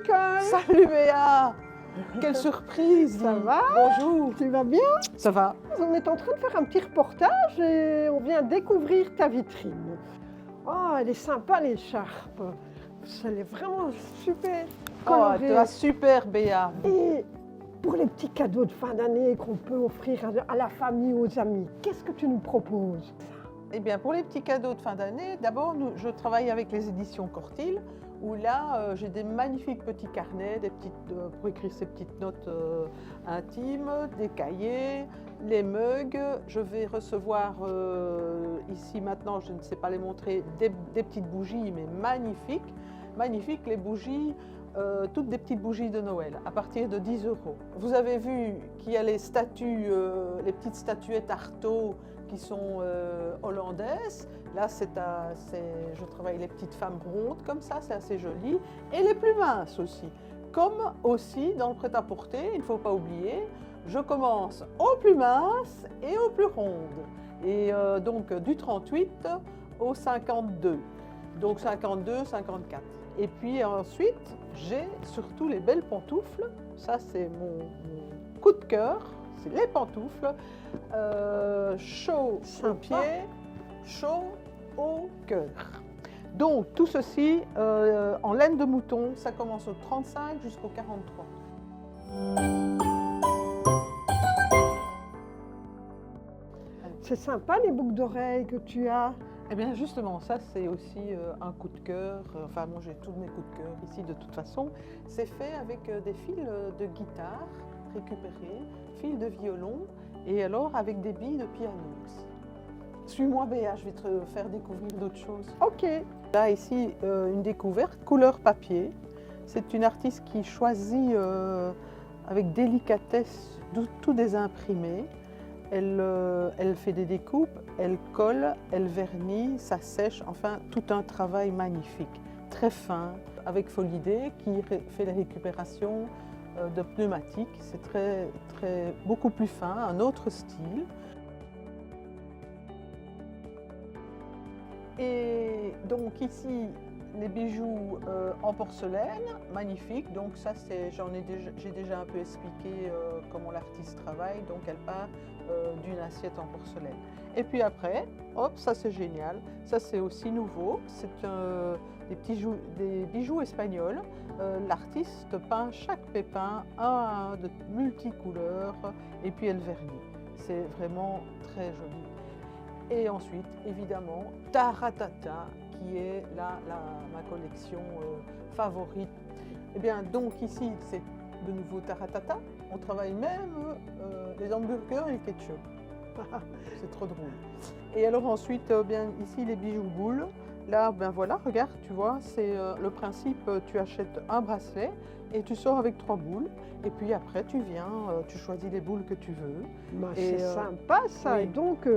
Nicole. Salut Béa. Quelle surprise. Ça va? Bonjour. Tu vas bien? Ça va. On est en train de faire un petit reportage et on vient découvrir ta vitrine. Oh, elle est sympa l'écharpe. Elle est vraiment super Oh, colorée. tu vas super Béa. Et pour les petits cadeaux de fin d'année qu'on peut offrir à la famille, aux amis, qu'est-ce que tu nous proposes? Eh bien, pour les petits cadeaux de fin d'année, d'abord, je travaille avec les éditions Cortil, où là, j'ai des magnifiques petits carnets, pour écrire ces petites notes intimes, des cahiers, les mugs. Je vais recevoir ici maintenant, je ne sais pas les montrer, des petites bougies, mais magnifiques. Magnifiques, les bougies, toutes des petites bougies de Noël, à partir de 10 €. Vous avez vu qu'il y a les statues, les petites statuettes Artaud, qui sont hollandaises. Là, je travaille les petites femmes rondes comme ça, c'est assez joli. Et les plus minces aussi. Comme aussi dans le prêt-à-porter, il ne faut pas oublier, je commence aux plus minces et aux plus rondes. Et donc du 38 au 52. Donc 52, 54. Et puis ensuite, j'ai surtout les belles pantoufles. Ça, c'est mon coup de cœur. C'est les pantoufles, chaud au pied, chaud au cœur. Donc tout ceci en laine de mouton, ça commence au 35 jusqu'au 43. C'est sympa les boucles d'oreilles que tu as. Eh bien justement, ça c'est aussi un coup de cœur. Enfin moi j'ai tous mes coups de cœur ici de toute façon. C'est fait avec des fils de guitare récupérés, fils de violon et alors avec des billes de piano aussi. Suis-moi Béa, je vais te faire découvrir d'autres choses. Ok. Là ici une découverte, couleur papier. C'est une artiste qui choisit avec délicatesse tout des imprimés. Elle fait des découpes, elle colle, elle vernit, ça sèche, enfin tout un travail magnifique, très fin, avec Folidé qui fait les récupérations de pneumatiques. C'est beaucoup plus fin, un autre style. Et donc ici, les bijoux en porcelaine, magnifiques. Donc ça, j'ai déjà un peu expliqué comment l'artiste travaille. Donc elle part d'une assiette en porcelaine. Et puis après, hop, ça c'est génial. Ça c'est aussi nouveau. C'est des bijoux espagnols. L'artiste peint chaque pépin un à un de multicouleurs et puis elle vernit. C'est vraiment très joli. Et ensuite, évidemment, Taratata, qui est ma collection favorite. Et bien, donc ici, c'est de nouveau Taratata. On travaille même les hamburgers et le ketchup. C'est trop drôle. Et alors ensuite, bien ici, les bijoux boules. Là, ben voilà, regarde, tu vois, c'est le principe, tu achètes un bracelet et tu sors avec 3 boules. Et puis après, tu viens, tu choisis les boules que tu veux. Bah, c'est sympa ça. Oui. Et donc,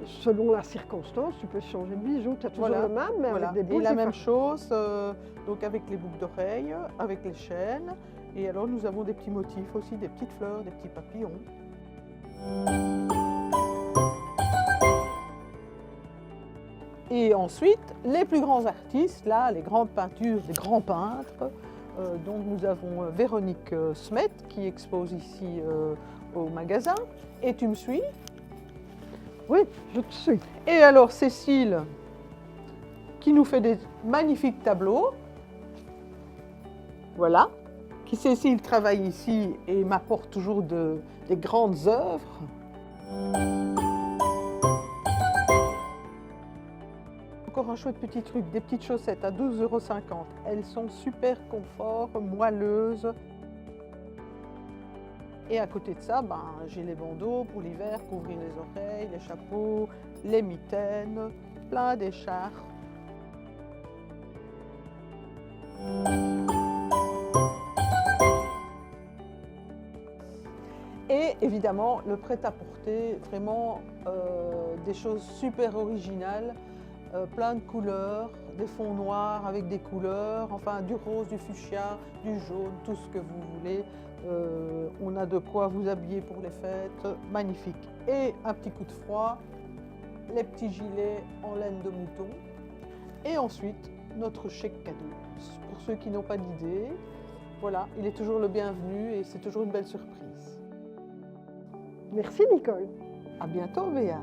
selon la circonstance, tu peux changer de bijou. Tu as toujours le même, mais Voilà. avec des boules Et la même différentes. chose, donc avec les boucles d'oreilles, avec les chaînes. Et alors nous avons des petits motifs aussi, des petites fleurs, des petits papillons. Et ensuite, les plus grands artistes, là, les grandes peintures des grands peintres. Donc nous avons Véronique Smet qui expose ici au magasin. Et tu me suis? Oui, je te suis. Et alors Cécile, qui nous fait des magnifiques tableaux. Voilà. Cécile travaille ici et m'apporte toujours des grandes œuvres. Encore un chouette petit truc, des petites chaussettes à 12,50 €. Elles sont super confort, moelleuses. Et à côté de ça, j'ai les bandeaux pour l'hiver, couvrir les oreilles, les chapeaux, les mitaines, plein d'écharpes. Et évidemment, le prêt-à-porter, vraiment des choses super originales, plein de couleurs, des fonds noirs avec des couleurs, enfin du rose, du fuchsia, du jaune, tout ce que vous voulez. On a de quoi vous habiller pour les fêtes, magnifique. Et un petit coup de froid, les petits gilets en laine de mouton. Et ensuite, notre chèque cadeau. Pour ceux qui n'ont pas d'idée, voilà, il est toujours le bienvenu et c'est toujours une belle surprise. Merci Nicole. À bientôt, Béa.